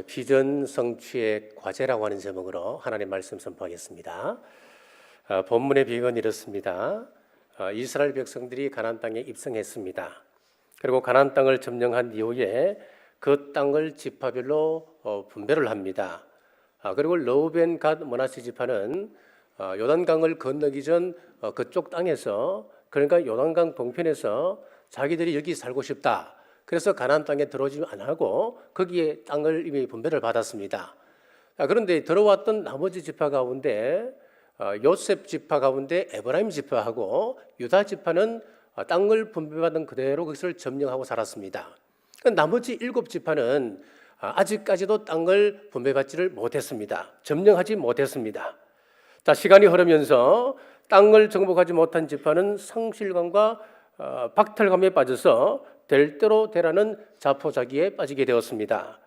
비전 성취의 과제라고 하는 제목으로 하나님의 말씀 선포하겠습니다. 본문의 비유는 이렇습니다. 이스라엘 백성들이 가나안 땅에 입성했습니다. 그리고 가나안 땅을 점령한 이후에 그 땅을 지파별로 분배를 합니다. 그리고 르우벤, 갓, 므낫세 지파는 요단강을 건너기 전 그쪽 땅에서, 그러니까 요단강 동편에서 자기들이 여기 살고 싶다, 그래서 가나안 땅에 들어오지 않고 거기에 땅을 이미 분배를 받았습니다. 그런데 들어왔던 나머지 지파 가운데 요셉 지파 가운데 에브라임 지파하고 유다 지파는 땅을 분배받은 그대로 그것을 점령하고 살았습니다. 나머지 7지파는 아직까지도 땅을 분배받지를 못했습니다. 점령하지 못했습니다. 자, 시간이 흐르면서 땅을 정복하지 못한 지파는 상실감과 박탈감에 빠져서 될 대로 되라는 자포자기에 빠지게 되었습니다.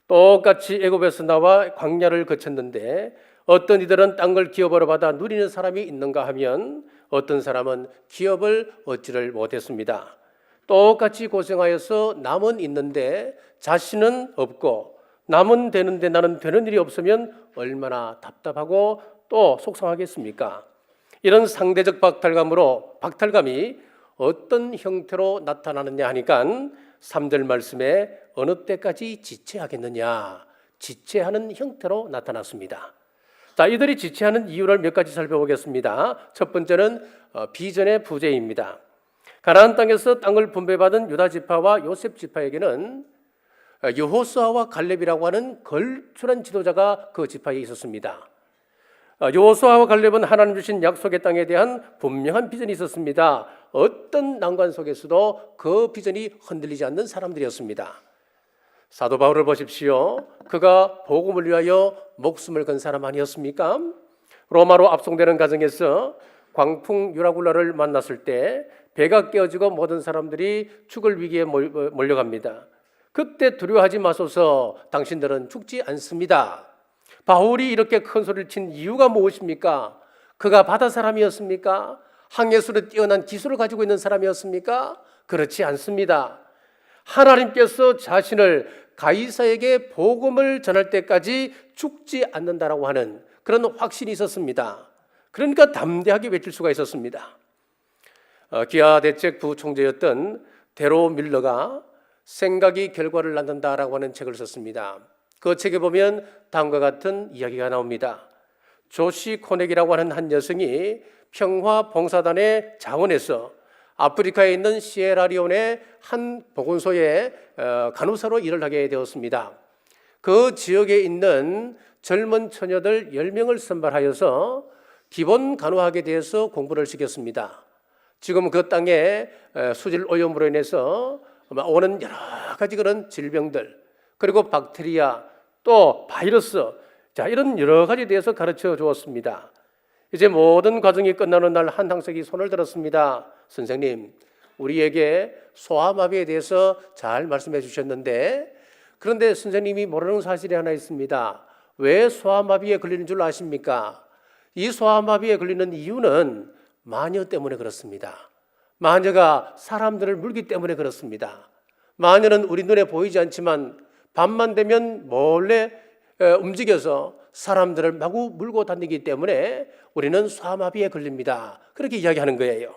똑같이 애굽에서 나와 광야를 거쳤는데 어떤 이들은 땅을 기업으로 받아 누리는 사람이 있는가 하면 어떤 사람은 기업을 얻지를 못했습니다. 똑같이 고생하여서 남은 있는데 자신은 없고 남은 되는데 나는 되는 일이 없으면 얼마나 답답하고 또 속상하겠습니까? 이런 상대적 박탈감이 어떤 형태로 나타나느냐 하니까 3절 말씀에 어느 때까지 지체하겠느냐, 지체하는 형태로 나타났습니다. 자, 이들이 지체하는 이유를 몇 가지 살펴보겠습니다. 첫 번째는 비전의 부재입니다. 가나안 땅에서 땅을 분배받은 유다 지파와 요셉 지파에게는 여호수아와 갈렙이라고 하는 걸출한 지도자가 그 지파에 있었습니다. 여호수아와 갈렙은 하나님 주신 약속의 땅에 대한 분명한 비전이 있었습니다. 어떤 난관 속에서도 그 비전이 흔들리지 않는 사람들이었습니다. 사도 바울을 보십시오. 그가 복음을 위하여 목숨을 건 사람 아니었습니까? 로마로 압송되는 과정에서 광풍 유라굴라를 만났을 때 배가 깨어지고 모든 사람들이 죽을 위기에 몰려갑니다. 그때 두려워하지 마소서, 당신들은 죽지 않습니다. 바울이 이렇게 큰 소리를 친 이유가 무엇입니까? 그가 바다 사람이었습니까? 항해술에 뛰어난 기술을 가지고 있는 사람이었습니까? 그렇지 않습니다. 하나님께서 자신을 가이사에게 복음을 전할 때까지 죽지 않는다라고 하는 그런 확신이 있었습니다. 그러니까 담대하게 외칠 수가 있었습니다. 기아 대책 부총재였던 데로 밀러가 생각이 결과를 낳는다라고 하는 책을 썼습니다. 그 책에 보면 다음과 같은 이야기가 나옵니다. 조시 코넥이라고 하는 한 여성이 평화봉사단의 자원에서 아프리카에 있는 시에라리온의 한 보건소에 간호사로 일을 하게 되었습니다. 그 지역에 있는 젊은 처녀들 10명을 선발하여서 기본 간호학에 대해서 공부를 시켰습니다. 지금 그 땅에 수질 오염으로 인해서 오는 여러 가지 그런 질병들, 그리고 박테리아, 또 바이러스, 자, 이런 여러 가지에 대해서 가르쳐 주었습니다. 이제 모든 과정이 끝나는 날 한 학생이 손을 들었습니다. 선생님, 우리에게 소아마비에 대해서 잘 말씀해 주셨는데, 그런데 선생님이 모르는 사실이 하나 있습니다. 왜 소아마비에 걸리는 줄 아십니까? 이 소아마비에 걸리는 이유는 마녀 때문에 그렇습니다. 마녀가 사람들을 물기 때문에 그렇습니다. 마녀는 우리 눈에 보이지 않지만 밤만 되면 몰래 움직여서 사람들을 마구 물고 다니기 때문에 우리는 소아마비에 걸립니다. 그렇게 이야기하는 거예요.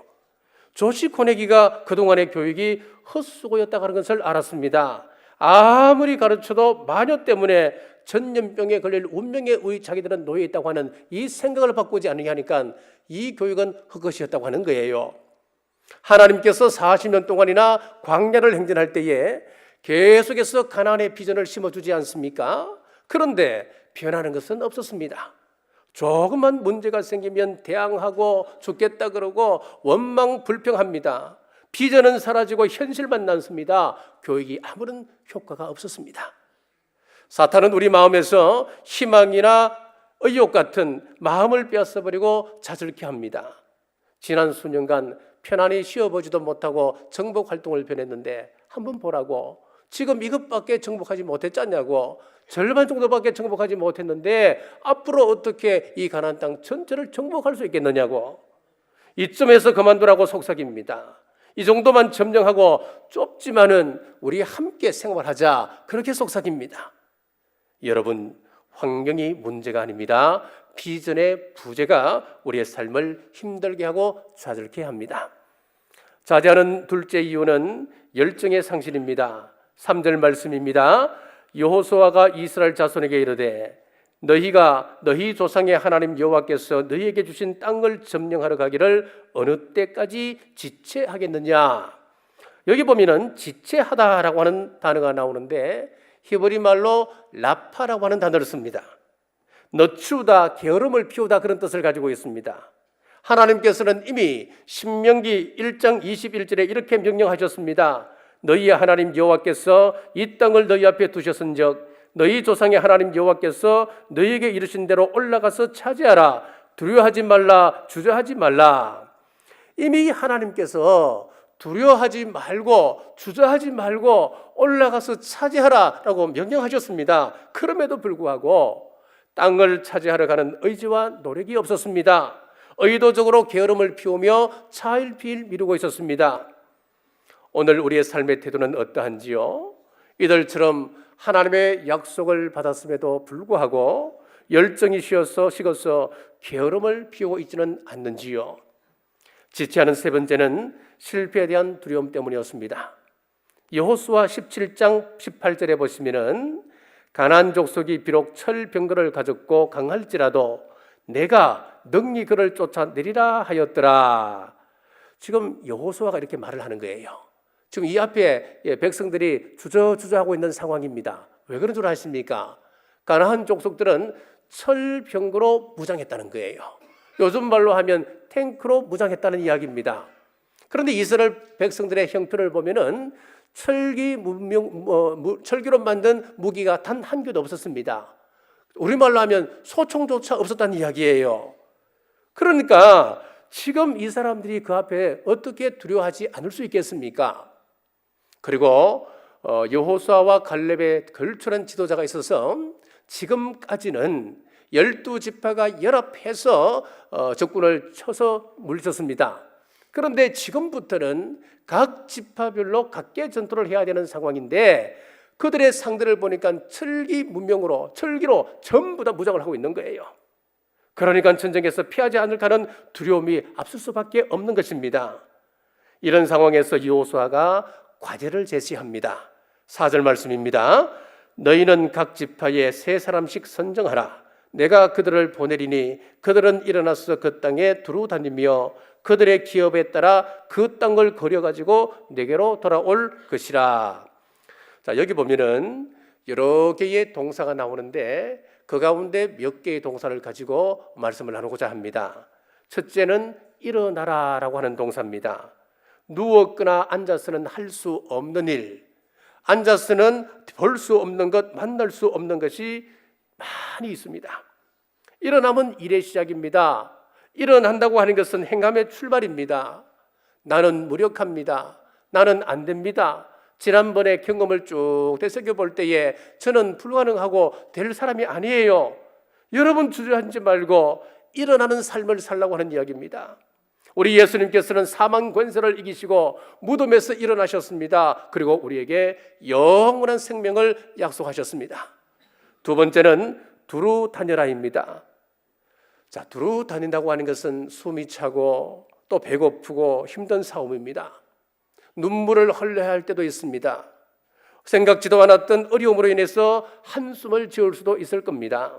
조시 코네기가 그동안의 교육이 헛수고였다고 하는 것을 알았습니다. 아무리 가르쳐도 마녀 때문에 전염병에 걸릴 운명의 자기들은 놓여 있다고 하는 이 생각을 바꾸지 않으려 하니까 이 교육은 헛것이었다고 하는 거예요. 하나님께서 40년 동안이나 광야를 행진할 때에 계속해서 가나안의 비전을 심어주지 않습니까? 그런데 변하는 것은 없었습니다. 조금만 문제가 생기면 대항하고 죽겠다 그러고 원망 불평합니다. 비전은 사라지고 현실만 남습니다. 교육이 아무런 효과가 없었습니다. 사탄은 우리 마음에서 희망이나 의욕 같은 마음을 빼앗아버리고 자절케 합니다. 지난 수년간 편안히 쉬어보지도 못하고 정복 활동을 변했는데 한번 보라고, 지금 이것밖에 정복하지 못했잖냐고, 절반 정도밖에 정복하지 못했는데 앞으로 어떻게 이 가나안 땅 전체를 정복할 수 있겠느냐고, 이쯤에서 그만두라고 속삭입니다. 이 정도만 점령하고 좁지만은 우리 함께 생활하자, 그렇게 속삭입니다. 여러분, 환경이 문제가 아닙니다. 비전의 부재가 우리의 삶을 힘들게 하고 좌절케 합니다. 자제하는 둘째 이유는 열정의 상실입니다. 3절 말씀입니다. 여호수아가 이스라엘 자손에게 이르되 너희가 너희 조상의 하나님 여호와께서 너희에게 주신 땅을 점령하러 가기를 어느 때까지 지체하겠느냐. 여기 보면은 지체하다라고 하는 단어가 나오는데 히브리 말로 라파라고 하는 단어를 씁니다. 늦추다, 게으름을 피우다 그런 뜻을 가지고 있습니다. 하나님께서는 이미 신명기 1장 21절에 이렇게 명령하셨습니다. 너희의 하나님 여호와께서 이 땅을 너희 앞에 두셨은즉 너희 조상의 하나님 여호와께서 너희에게 이르신 대로 올라가서 차지하라. 두려워하지 말라, 주저하지 말라. 이미 하나님께서 두려워하지 말고 주저하지 말고 올라가서 차지하라라고 명령하셨습니다. 그럼에도 불구하고 땅을 차지하러 가는 의지와 노력이 없었습니다. 의도적으로 게으름을 피우며 차일피일 미루고 있었습니다. 오늘 우리의 삶의 태도는 어떠한지요? 이들처럼 하나님의 약속을 받았음에도 불구하고 열정이 식어서 게으름을 피우고 있지는 않는지요? 지체하는 세 번째는 실패에 대한 두려움 때문이었습니다. 여호수아 17장 18절에 보시면은 가나안 족속이 비록 철병거를 가졌고 강할지라도 내가 능히 그를 쫓아내리라 하였더라. 지금 여호수아가 이렇게 말을 하는 거예요. 지금 이 앞에 백성들이 주저주저하고 있는 상황입니다. 왜 그런 줄 아십니까? 가나안 족속들은 철병거로 무장했다는 거예요. 요즘 말로 하면 탱크로 무장했다는 이야기입니다. 그런데 이스라엘 백성들의 형편을 보면은 철기로 만든 무기가 단 한 개도 없었습니다. 우리말로 하면 소총조차 없었다는 이야기예요. 그러니까 지금 이 사람들이 그 앞에 어떻게 두려워하지 않을 수 있겠습니까? 그리고 여호수아와 갈렙의 걸출한 지도자가 있어서 지금까지는 12지파가 연합해서 적군을 쳐서 물리쳤습니다. 그런데 지금부터는 각 지파별로 각계 전투를 해야 되는 상황인데 그들의 상대를 보니까 철기로 전부 다 무장을 하고 있는 거예요. 그러니까 전쟁에서 피하지 않을까는 두려움이 앞설 수밖에 없는 것입니다. 이런 상황에서 여호수아가 과제를 제시합니다. 4절 말씀입니다. 너희는 각 지파에 3사람씩 선정하라. 내가 그들을 보내리니 그들은 일어나서 그 땅에 두루 다니며 그들의 기업에 따라 그 땅을 거려가지고 내게로 돌아올 것이라. 자, 여기 보면은 여러 개의 동사가 나오는데 그 가운데 몇 개의 동사를 가지고 말씀을 나누고자 합니다. 첫째는 일어나라라고 하는 동사입니다. 누웠거나 앉아서는 할 수 없는 일, 앉아서는 볼 수 없는 것, 만날 수 없는 것이 많이 있습니다. 일어나면 일의 시작입니다. 일어난다고 하는 것은 행함의 출발입니다. 나는 무력합니다. 나는 안 됩니다. 지난번에 경험을 쭉 되새겨 볼 때에 저는 불가능하고 될 사람이 아니에요. 여러분 주저앉지 말고 일어나는 삶을 살라고 하는 이야기입니다. 우리 예수님께서는 사망 권세를 이기시고 무덤에서 일어나셨습니다. 그리고 우리에게 영원한 생명을 약속하셨습니다. 두 번째는 두루 다녀라입니다. 자, 두루 다닌다고 하는 것은 숨이 차고 또 배고프고 힘든 싸움입니다. 눈물을 흘려야 할 때도 있습니다. 생각지도 않았던 어려움으로 인해서 한숨을 지을 수도 있을 겁니다.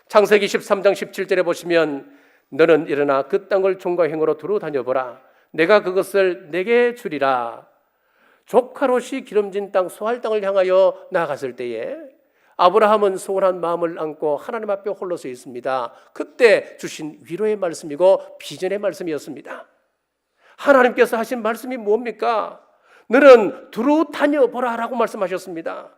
창세기 13장 17절에 보시면 너는 일어나 그 땅을 종과 행으로 두루 다녀보라. 내가 그것을 내게 주리라. 조카롯이 기름진 땅 소할 땅을 향하여 나아갔을 때에 아브라함은 소원한 마음을 안고 하나님 앞에 홀로 서 있습니다. 그때 주신 위로의 말씀이고 비전의 말씀이었습니다. 하나님께서 하신 말씀이 뭡니까? 너는 두루 다녀보라 라고 말씀하셨습니다.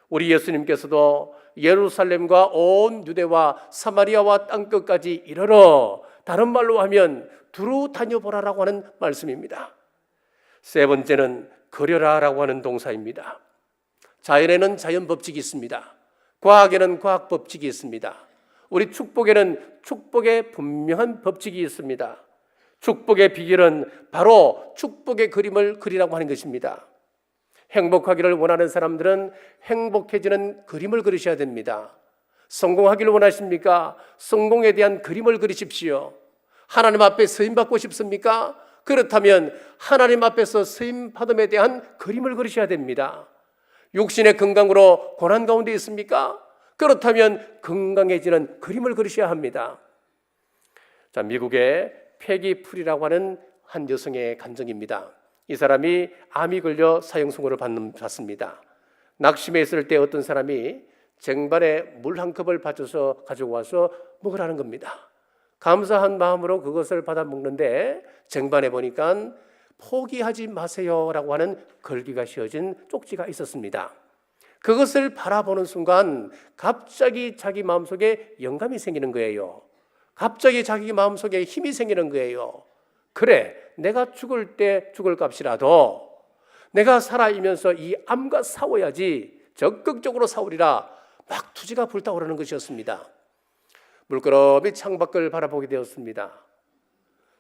우리 예수님께서도 예루살렘과 온 유대와 사마리아와 땅끝까지 이르러, 다른 말로 하면 두루 다녀보라라고 하는 말씀입니다. 세 번째는 그려라라고 하는 동사입니다. 자연에는 자연 법칙이 있습니다. 과학에는 과학 법칙이 있습니다. 우리 축복에는 축복의 분명한 법칙이 있습니다. 축복의 비결은 바로 축복의 그림을 그리라고 하는 것입니다. 행복하기를 원하는 사람들은 행복해지는 그림을 그리셔야 됩니다. 성공하기를 원하십니까? 성공에 대한 그림을 그리십시오. 하나님 앞에 쓰임받고 싶습니까? 그렇다면 하나님 앞에서 쓰임받음에 대한 그림을 그리셔야 됩니다. 육신의 건강으로 고난 가운데 있습니까? 그렇다면 건강해지는 그림을 그리셔야 합니다. 자, 미국의 패기 풀이라고 하는 한 여성의 간증입니다. 이 사람이 암이 걸려 사형선고를 받습니다. 낙심해 있을 때 어떤 사람이 쟁반에 물 한 컵을 받쳐서 가지고 와서 먹으라는 겁니다. 감사한 마음으로 그것을 받아 먹는데 쟁반에 보니까 포기하지 마세요라고 하는 글귀가 씌어진 쪽지가 있었습니다. 그것을 바라보는 순간 갑자기 자기 마음속에 영감이 생기는 거예요. 갑자기 자기 마음속에 힘이 생기는 거예요. 그래, 내가 죽을 때 죽을 값이라도 내가 살아이면서 이 암과 싸워야지, 적극적으로 싸우리라 막 투지가 불타오르는 것이었습니다. 물끄러미 창밖을 바라보게 되었습니다.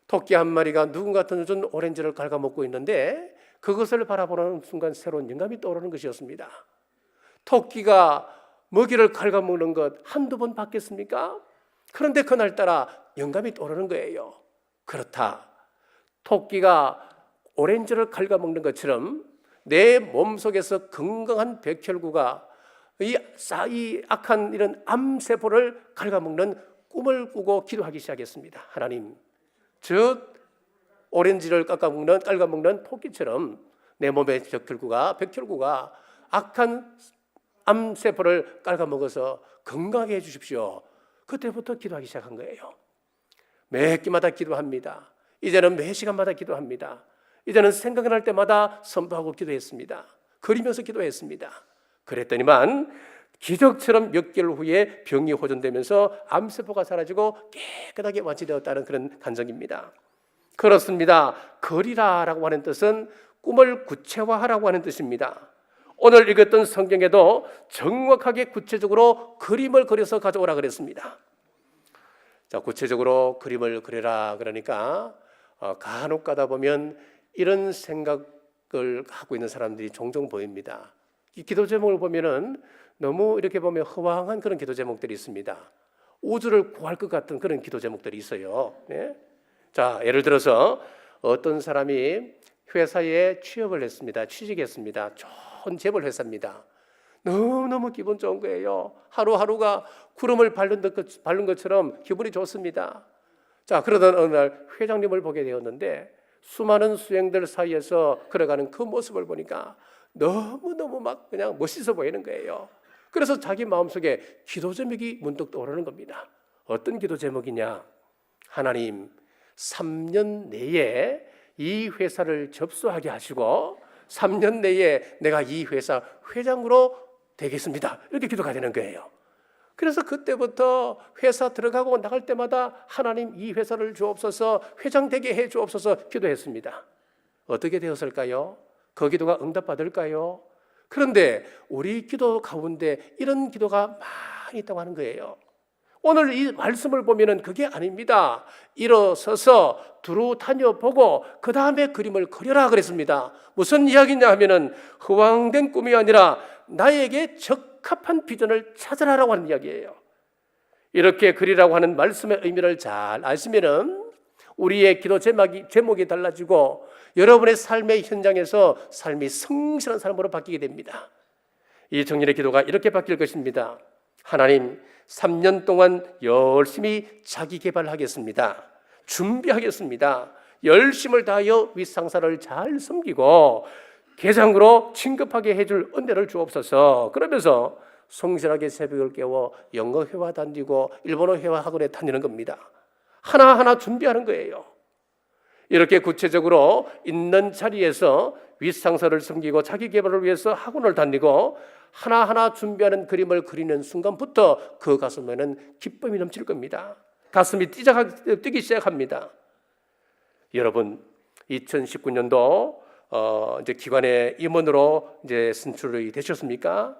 토끼 한 마리가 누군가 던져준 오렌지를 갉아먹고 있는데 그것을 바라보는 순간 새로운 영감이 떠오르는 것이었습니다. 토끼가 먹이를 갉아먹는 것 한두 번 봤겠습니까? 그런데 그날따라 영감이 떠오르는 거예요. 그렇다. 토끼가 오렌지를 갉아먹는 것처럼 내 몸속에서 건강한 백혈구가 이 악한 이런 암세포를 갉아먹는 꿈을 꾸고 기도하기 시작했습니다. 하나님, 저 오렌지를 갉아먹는 토끼처럼 내 몸의 백혈구가 악한 암세포를 갉아먹어서 건강하게 해주십시오. 그때부터 기도하기 시작한 거예요. 매 끼마다 기도합니다. 이제는 매 시간마다 기도합니다. 이제는 생각날 때마다 선포하고 기도했습니다. 그리면서 기도했습니다. 그랬더니만 기적처럼 몇 개월 후에 병이 호전되면서 암세포가 사라지고 깨끗하게 완치되었다는 그런 간증입니다. 그렇습니다. 그리라라고 하는 뜻은 꿈을 구체화하라고 하는 뜻입니다. 오늘 읽었던 성경에도 정확하게 구체적으로 그림을 그려서 가져오라 그랬습니다. 자, 구체적으로 그림을 그려라 그러니까 간혹 가다 보면 이런 생각을 하고 있는 사람들이 종종 보입니다. 이 기도 제목을 보면은 너무 이렇게 보면 허황한 그런 기도 제목들이 있습니다. 우주를 구할 것 같은 그런 기도 제목들이 있어요. 네? 자, 예를 들어서 어떤 사람이 회사에 취업을 했습니다. 취직했습니다. 좋은 재벌 회사입니다. 너무너무 기분 좋은 거예요. 하루하루가 구름을 밟는 것처럼 기분이 좋습니다. 자, 그러던 어느 날 회장님을 보게 되었는데 수많은 수행들 사이에서 걸어가는 그 모습을 보니까 너무너무 막 그냥 멋있어 보이는 거예요. 그래서 자기 마음속에 기도 제목이 문득 떠오르는 겁니다. 어떤 기도 제목이냐? 하나님, 3년 내에 이 회사를 접수하게 하시고 3년 내에 내가 이 회사 회장으로 되겠습니다. 이렇게 기도가 되는 거예요. 그래서 그때부터 회사 들어가고 나갈 때마다 하나님 이 회사를 주옵소서, 회장 되게 해 주옵소서 기도했습니다. 어떻게 되었을까요? 그 기도가 응답받을까요? 그런데 우리 기도 가운데 이런 기도가 많이 있다고 하는 거예요. 오늘 이 말씀을 보면은 그게 아닙니다. 일어서서 두루 다녀보고 그 다음에 그림을 그려라 그랬습니다. 무슨 이야기냐 하면은 허황된 꿈이 아니라 나에게 적합한 비전을 찾으라라고 하는 이야기예요. 이렇게 그리라고 하는 말씀의 의미를 잘 아시면은 우리의 기도 제목이 달라지고 여러분의 삶의 현장에서 삶이 성실한 삶으로 바뀌게 됩니다. 이 청년의 기도가 이렇게 바뀔 것입니다. 하나님, 3년 동안 열심히 자기 개발하겠습니다. 준비하겠습니다. 열심을 다하여 윗상사를 잘 섬기고 계장으로 진급하게 해줄 은혜를 주옵소서. 그러면서 성실하게 새벽을 깨워 영어 회화 다니고 일본어 회화 학원에 다니는 겁니다. 하나하나 준비하는 거예요. 이렇게 구체적으로 있는 자리에서 윗상사를 섬기고 자기 개발을 위해서 학원을 다니고 하나하나 준비하는 그림을 그리는 순간부터 그 가슴에는 기쁨이 넘칠 겁니다. 가슴이 뛰기 시작합니다. 여러분, 2019년도 이제 기관의 임원으로 이제 선출이 되셨습니까?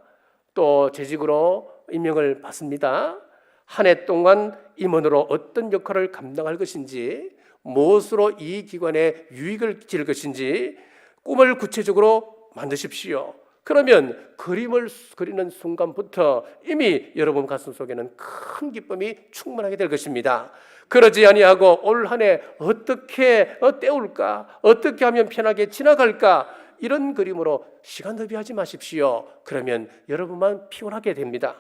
또 재직으로 임명을 받습니다. 한 해 동안 임원으로 어떤 역할을 감당할 것인지, 무엇으로 이 기관에 유익을 질 것인지 꿈을 구체적으로 만드십시오. 그러면 그림을 그리는 순간부터 이미 여러분 가슴 속에는 큰 기쁨이 충만하게 될 것입니다. 그러지 아니하고 올 한 해 어떻게 때울까, 어떻게 하면 편하게 지나갈까, 이런 그림으로 시간 낭비하지 마십시오. 그러면 여러분만 피곤하게 됩니다.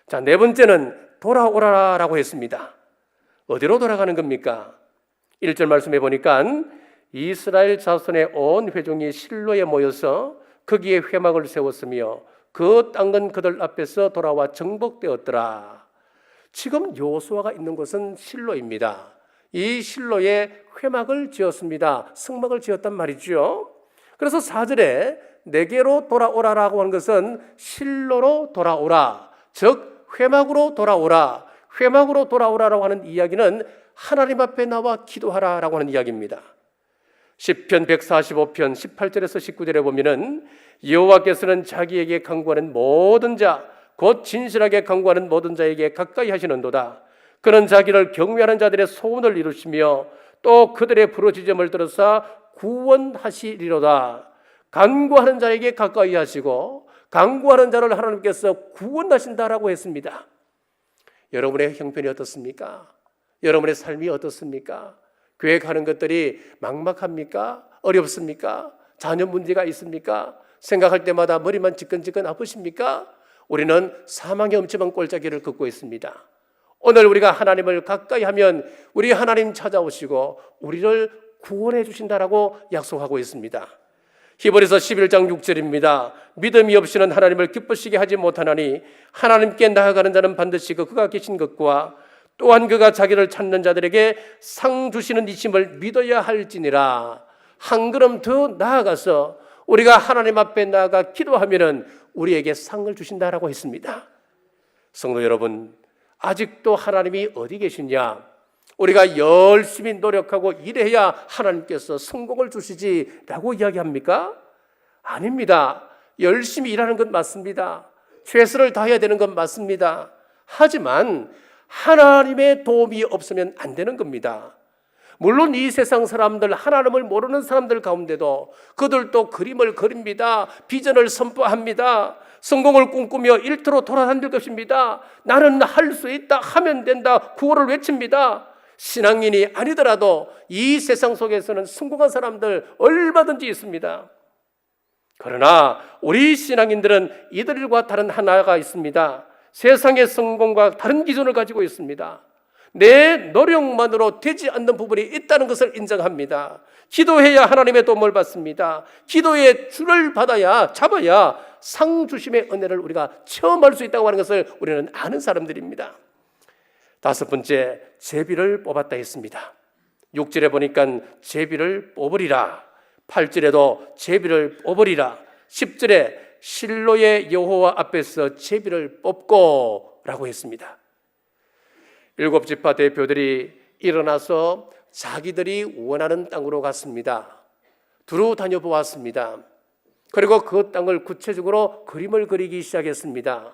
자, 네 번째는 돌아오라라고 했습니다. 어디로 돌아가는 겁니까? 1절 말씀해 보니까 이스라엘 자손의 온 회중이 실로에 모여서 거기에 회막을 세웠으며 그 땅은 그들 앞에서 돌아와 정복되었더라. 지금 여호수아가 있는 곳은 실로입니다. 이 실로에 회막을 지었습니다. 성막을 지었단 말이죠. 그래서 4절에 내게로 돌아오라라고 하는 것은 실로로 돌아오라, 즉 회막으로 돌아오라. 회막으로 돌아오라라고 하는 이야기는 하나님 앞에 나와 기도하라라고 하는 이야기입니다. 시편 145편 18절에서 19절에 보면은 여호와께서는 자기에게 간구하는 모든 자, 곧 진실하게 간구하는 모든 자에게 가까이 하시는도다. 그는 자기를 경외하는 자들의 소원을 이루시며 또 그들의 부르짖음을 들으사 구원하시리로다. 간구하는 자에게 가까이 하시고 간구하는 자를 하나님께서 구원하신다라고 했습니다. 여러분의 형편이 어떻습니까? 여러분의 삶이 어떻습니까? 교회 가는 것들이 막막합니까? 어렵습니까? 자녀 문제가 있습니까? 생각할 때마다 머리만 지끈지끈 아프십니까? 우리는 사망의 엄침한 골짜기를 걷고 있습니다. 오늘 우리가 하나님을 가까이 하면 우리 하나님 찾아오시고 우리를 구원해 주신다라고 약속하고 있습니다. 히브리서 11장 6절입니다. 믿음이 없이는 하나님을 기쁘시게 하지 못하나니 하나님께 나아가는 자는 반드시 그가 계신 것과 또한 그가 자기를 찾는 자들에게 상 주시는 이심을 믿어야 할지니라. 한 걸음 더 나아가서 우리가 하나님 앞에 나아가 기도하면은 우리에게 상을 주신다라고 했습니다. 성도 여러분, 아직도 하나님이 어디 계시냐? 우리가 열심히 노력하고 일해야 하나님께서 성공을 주시지라고 이야기합니까? 아닙니다. 열심히 일하는 것 맞습니다. 최선을 다해야 되는 건 맞습니다. 하지만 하나님의 도움이 없으면 안 되는 겁니다. 물론 이 세상 사람들, 하나님을 모르는 사람들 가운데도 그들도 그림을 그립니다. 비전을 선포합니다. 성공을 꿈꾸며 일터로 돌아다닐 것입니다. 나는 할 수 있다, 하면 된다, 구호를 외칩니다. 신앙인이 아니더라도 이 세상 속에서는 성공한 사람들 얼마든지 있습니다. 그러나 우리 신앙인들은 이들과 다른 하나가 있습니다. 세상의 성공과 다른 기준을 가지고 있습니다. 내 노력만으로 되지 않는 부분이 있다는 것을 인정합니다. 기도해야 하나님의 도움을 받습니다. 기도의 줄을 잡아야 상 주심의 은혜를 우리가 체험할 수 있다고 하는 것을 우리는 아는 사람들입니다. 5번째, 제비를 뽑았다 했습니다. 6절에 보니까 제비를 뽑으리라. 8절에도 제비를 뽑으리라. 10절에 실로의 여호와 앞에서 제비를 뽑고 라고 했습니다. 7지파 대표들이 일어나서 자기들이 원하는 땅으로 갔습니다. 두루 다녀보았습니다. 그리고 그 땅을 구체적으로 그림을 그리기 시작했습니다.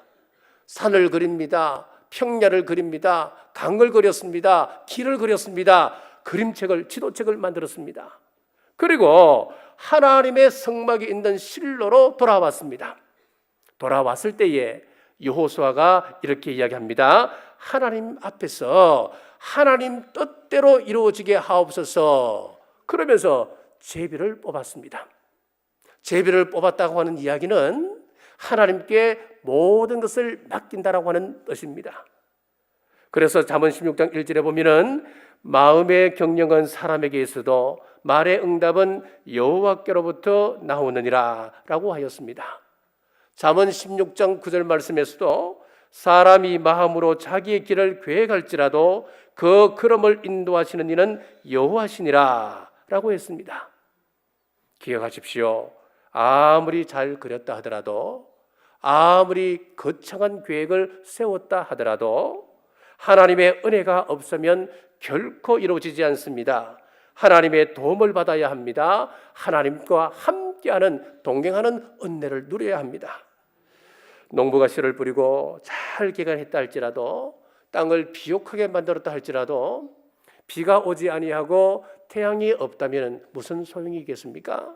산을 그립니다. 평야를 그립니다. 강을 그렸습니다. 길을 그렸습니다. 그림책을, 지도책을 만들었습니다. 그리고 하나님의 성막이 있는 실로로 돌아왔습니다. 돌아왔을 때에 여호수아가 이렇게 이야기합니다. 하나님 앞에서 하나님 뜻대로 이루어지게 하옵소서. 그러면서 제비를 뽑았습니다. 제비를 뽑았다고 하는 이야기는 하나님께 모든 것을 맡긴다라고 하는 뜻입니다. 그래서 잠언 16장 1절에 보면은 마음의 경영은 사람에게 있어도 말의 응답은 여호와께로부터 나오느니라 라고 하였습니다. 잠언 16장 9절 말씀에서도 사람이 마음으로 자기의 길을 계획할지라도 그 걸음을 인도하시는 이는 여호와시니라 라고 했습니다. 기억하십시오. 아무리 잘 그렸다 하더라도, 아무리 거창한 계획을 세웠다 하더라도 하나님의 은혜가 없으면 결코 이루어지지 않습니다. 하나님의 도움을 받아야 합니다. 하나님과 함께하는, 동행하는 은혜를 누려야 합니다. 농부가 씨를 뿌리고 잘 개간했다 할지라도, 땅을 비옥하게 만들었다 할지라도 비가 오지 아니하고 태양이 없다면 무슨 소용이 있겠습니까?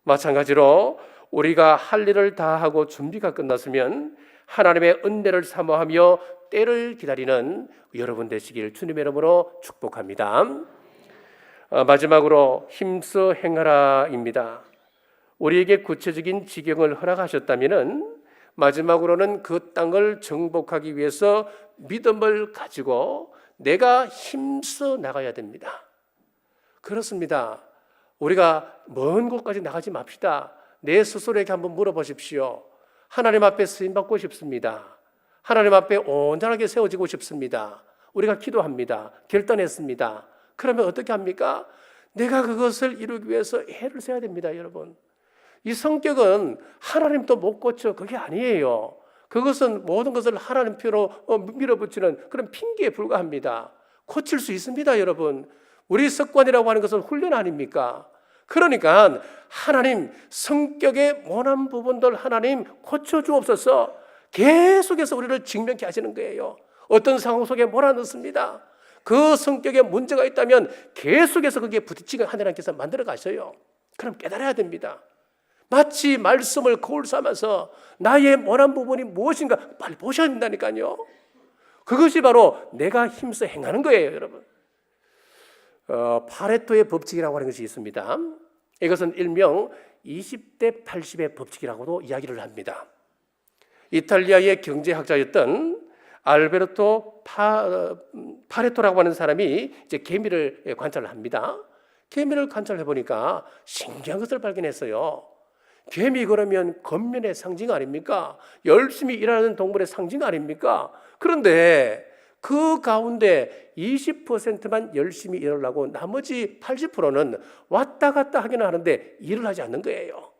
마찬가지로 우리가 할 일을 다 하고 준비가 끝났으면 하나님의 은혜를 사모하며 때를 기다리는 여러분 되시길 주님의 이름으로 축복합니다. 마지막으로 힘써 행하라입니다. 우리에게 구체적인 지경을 허락하셨다면 마지막으로는 그 땅을 정복하기 위해서 믿음을 가지고 내가 힘써 나가야 됩니다. 그렇습니다. 우리가 먼 곳까지 나가지 맙시다. 내 스스로에게 한번 물어보십시오. 하나님 앞에 쓰임받고 싶습니다. 하나님 앞에 온전하게 세워지고 싶습니다. 우리가 기도합니다. 결단했습니다. 그러면 어떻게 합니까? 내가 그것을 이루기 위해서 애를 써야 됩니다, 여러분. 이 성격은 하나님도 못 고쳐. 그게 아니에요. 그것은 모든 것을 하나님 표로 밀어붙이는 그런 핑계에 불과합니다. 고칠 수 있습니다, 여러분. 우리 습관이라고 하는 것은 훈련 아닙니까? 그러니까 하나님 성격의 모난 부분들 하나님 고쳐주옵소서. 계속해서 우리를 직면케 하시는 거예요. 어떤 상황 속에 몰아넣습니다. 그 성격에 문제가 있다면 계속해서 거기에 부딪히게 하나님께서 만들어 가셔요. 그럼 깨달아야 됩니다. 마치 말씀을 거울 삼아서 나의 모난 부분이 무엇인가 빨리 보셔야 된다니까요. 그것이 바로 내가 힘써 행하는 거예요, 여러분. 파레토의 법칙이라고 하는 것이 있습니다. 이것은 일명 20대 80의 법칙이라고도 이야기를 합니다. 이탈리아의 경제학자였던 알베르토 파레토라고 하는 사람이 이제 개미를 관찰을 합니다. 개미를 관찰해 보니까 신기한 것을 발견했어요. 개미 그러면 겉면의 상징 아닙니까? 열심히 일하는 동물의 상징 아닙니까? 그런데 그 가운데 20%만 열심히 일하려고 나머지 80%는 왔다 갔다 하기는 하는데 일을 하지 않는 거예요.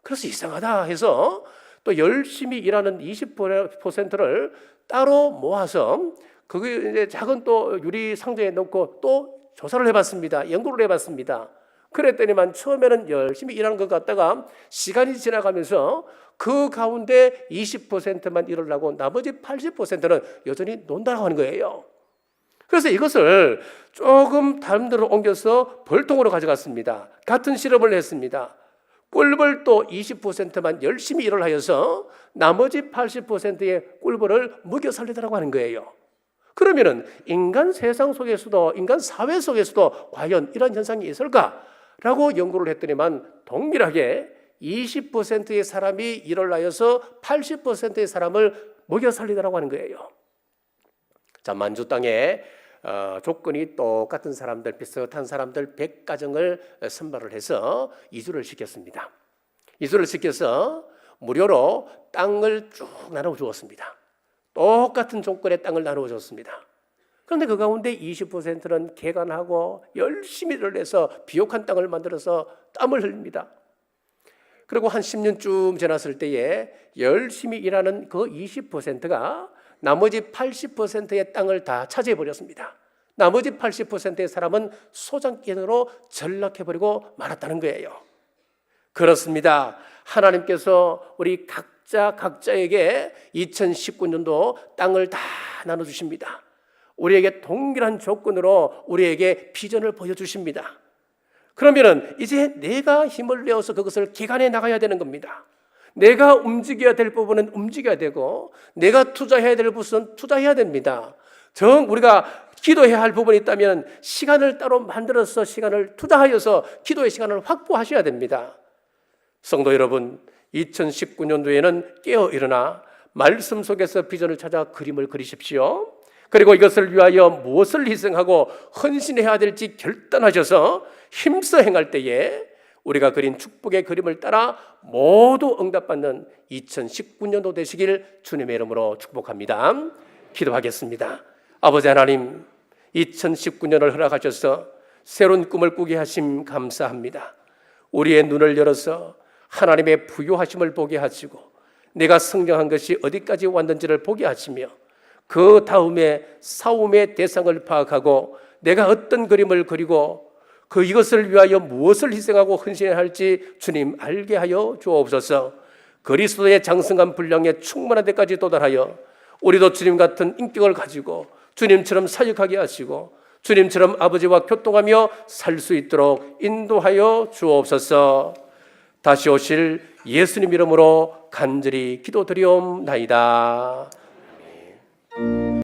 그래서 이상하다 해서 또 열심히 일하는 20%를 따로 모아서 그게 이제 작은 또 유리 상자에 넣고 또 조사를 해봤습니다. 연구를 해봤습니다. 그랬더니만 처음에는 열심히 일하는 것 같다가 시간이 지나가면서 그 가운데 20%만 일하려고 나머지 80%는 여전히 논다라고 하는 거예요. 그래서 이것을 조금 다른 데로 옮겨서 벌통으로 가져갔습니다. 같은 실험을 했습니다. 꿀벌 또 20%만 열심히 일을 하여서 나머지 80%의 꿀벌을 먹여 살리더라고 하는 거예요. 그러면은 인간 세상 속에서도 인간 사회 속에서도 과연 이런 현상이 있을까라고 연구를 했더니만 동일하게 20%의 사람이 일을 하여서 80%의 사람을 먹여 살리더라고 하는 거예요. 자, 만주 땅에 조건이 똑같은 사람들, 비슷한 사람들 100가정을 선발을 해서 이주를 시켰습니다. 이주를 시켜서 무료로 땅을 쭉 나눠 주었습니다. 똑같은 조건의 땅을 나누어 줬습니다. 그런데 그 가운데 20%는 개간하고 열심히 일을 해서 비옥한 땅을 만들어서 땀을 흘립니다. 그리고 한 10년쯤 지났을 때에 열심히 일하는 그 20%가 나머지 80%의 땅을 다 차지해 버렸습니다. 나머지 80%의 사람은 소장견으로 전락해버리고 말았다는 거예요. 그렇습니다. 하나님께서 우리 각자에게 2019년도 땅을 다 나눠주십니다. 우리에게 동일한 조건으로 우리에게 비전을 보여주십니다. 그러면은 이제 내가 힘을 내어서 그것을 개간해 나가야 되는 겁니다. 내가 움직여야 될 부분은 움직여야 되고 내가 투자해야 될 부분은 투자해야 됩니다. 우리가 기도해야 할 부분이 있다면 시간을 따로 만들어서 시간을 투자하여서 기도의 시간을 확보하셔야 됩니다. 성도 여러분, 2019년도에는 깨어 일어나 말씀 속에서 비전을 찾아 그림을 그리십시오. 그리고 이것을 위하여 무엇을 희생하고 헌신해야 될지 결단하셔서 힘써 행할 때에 우리가 그린 축복의 그림을 따라 모두 응답받는 2019년도 되시길 주님의 이름으로 축복합니다. 기도하겠습니다. 아버지 하나님, 2019년을 허락하셔서 새로운 꿈을 꾸게 하심 감사합니다. 우리의 눈을 열어서 하나님의 부요하심을 보게 하시고 내가 성장한 것이 어디까지 왔는지를 보게 하시며 그 다음에 싸움의 대상을 파악하고 내가 어떤 그림을 그리고 이것을 위하여 무엇을 희생하고 헌신해야 할지 주님 알게 하여 주옵소서. 그리스도의 장성한 분량에 충만한 데까지 도달하여 우리도 주님 같은 인격을 가지고 주님처럼 사역하게 하시고 주님처럼 아버지와 교통하며 살 수 있도록 인도하여 주옵소서. 다시 오실 예수님 이름으로 간절히 기도드리옵나이다.